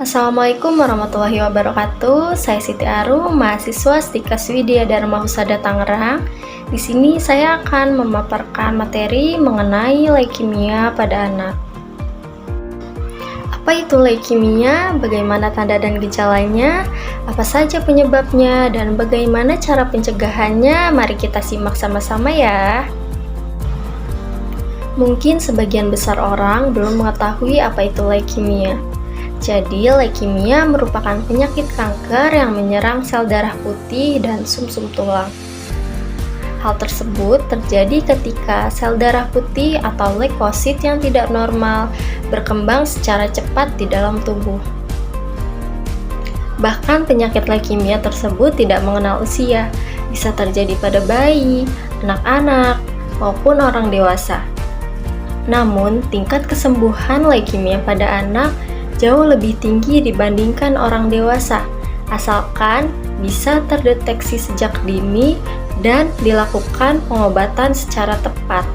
Assalamualaikum warahmatullahi wabarakatuh. Saya Siti Arum, mahasiswa Stika Swidya Dharma Husada Tangerang. Di sini saya akan memaparkan materi mengenai leukemia pada anak. Apa itu leukemia? Bagaimana tanda dan gejalanya? Apa saja penyebabnya dan bagaimana cara pencegahannya? Mari kita simak sama-sama ya. Mungkin sebagian besar orang belum mengetahui apa itu leukemia. Jadi, leukemia merupakan penyakit kanker yang menyerang sel darah putih dan sumsum tulang. Hal tersebut terjadi ketika sel darah putih atau leukosit yang tidak normal berkembang secara cepat di dalam tubuh. Bahkan penyakit leukemia tersebut tidak mengenal usia, bisa terjadi pada bayi, anak-anak, maupun orang dewasa. Namun, tingkat kesembuhan leukemia pada anak jauh lebih tinggi dibandingkan orang dewasa, asalkan bisa terdeteksi sejak dini dan dilakukan pengobatan secara tepat.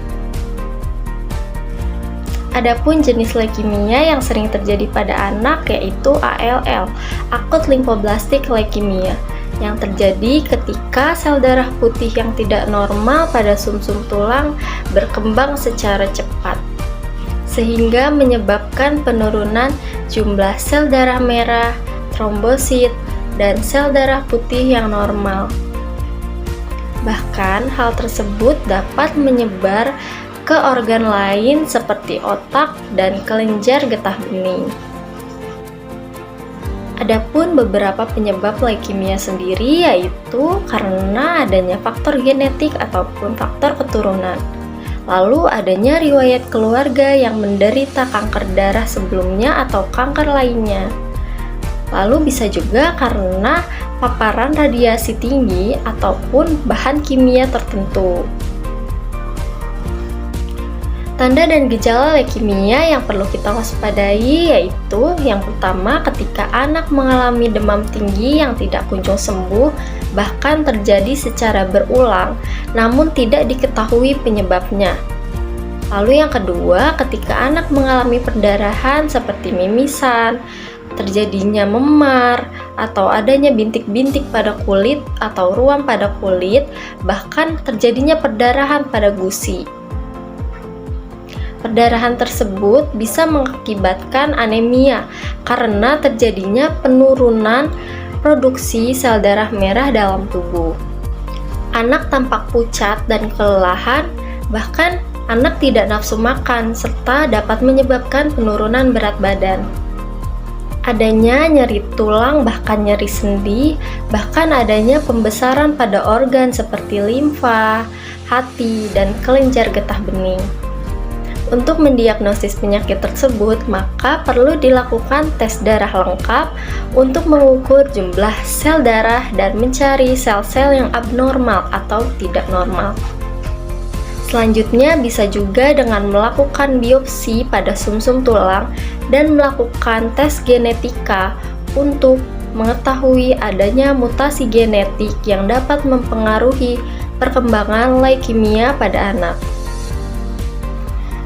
Adapun jenis leukemia yang sering terjadi pada anak yaitu ALL, Acute Lymphoblastic Leukemia, yang terjadi ketika sel darah putih yang tidak normal pada sumsum tulang berkembang secara cepat, sehingga menyebabkan penurunan jumlah sel darah merah, trombosit, dan sel darah putih yang normal. Bahkan hal tersebut dapat menyebar ke organ lain seperti otak dan kelenjar getah bening. Adapun beberapa penyebab leukemia sendiri yaitu karena adanya faktor genetik ataupun faktor keturunan. Lalu adanya riwayat keluarga yang menderita kanker darah sebelumnya atau kanker lainnya. Lalu bisa juga karena paparan radiasi tinggi ataupun bahan kimia tertentu. Tanda dan gejala leukemia yang perlu kita waspadai yaitu yang pertama ketika anak mengalami demam tinggi yang tidak kunjung sembuh, bahkan terjadi secara berulang namun tidak diketahui penyebabnya. Lalu yang kedua, ketika anak mengalami perdarahan seperti mimisan, terjadinya memar, atau adanya bintik-bintik pada kulit atau ruam pada kulit, bahkan terjadinya perdarahan pada gusi. Perdarahan tersebut bisa mengakibatkan anemia karena terjadinya penurunan produksi sel darah merah dalam tubuh. Anak tampak pucat dan kelelahan, bahkan anak tidak nafsu makan, serta dapat menyebabkan penurunan berat badan. Adanya nyeri tulang, bahkan nyeri sendi, bahkan adanya pembesaran pada organ seperti limfa, hati, dan kelenjar getah bening. Untuk mendiagnosis penyakit tersebut, maka perlu dilakukan tes darah lengkap untuk mengukur jumlah sel darah dan mencari sel-sel yang abnormal atau tidak normal. Selanjutnya bisa juga dengan melakukan biopsi pada sumsum tulang dan melakukan tes genetika untuk mengetahui adanya mutasi genetik yang dapat mempengaruhi perkembangan leukemia pada anak.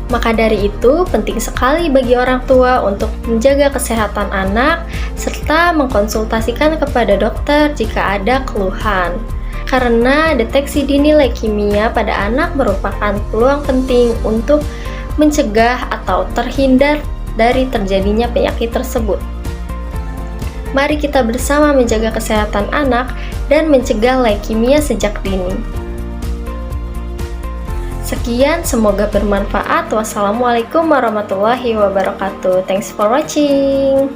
Maka dari itu, penting sekali bagi orang tua untuk menjaga kesehatan anak serta mengkonsultasikan kepada dokter jika ada keluhan. Karena deteksi dini leukemia pada anak merupakan peluang penting untuk mencegah atau terhindar dari terjadinya penyakit tersebut. Mari kita bersama menjaga kesehatan anak dan mencegah leukemia sejak dini. Sekian, semoga bermanfaat. Wassalamualaikum warahmatullahi wabarakatuh. Thanks for watching.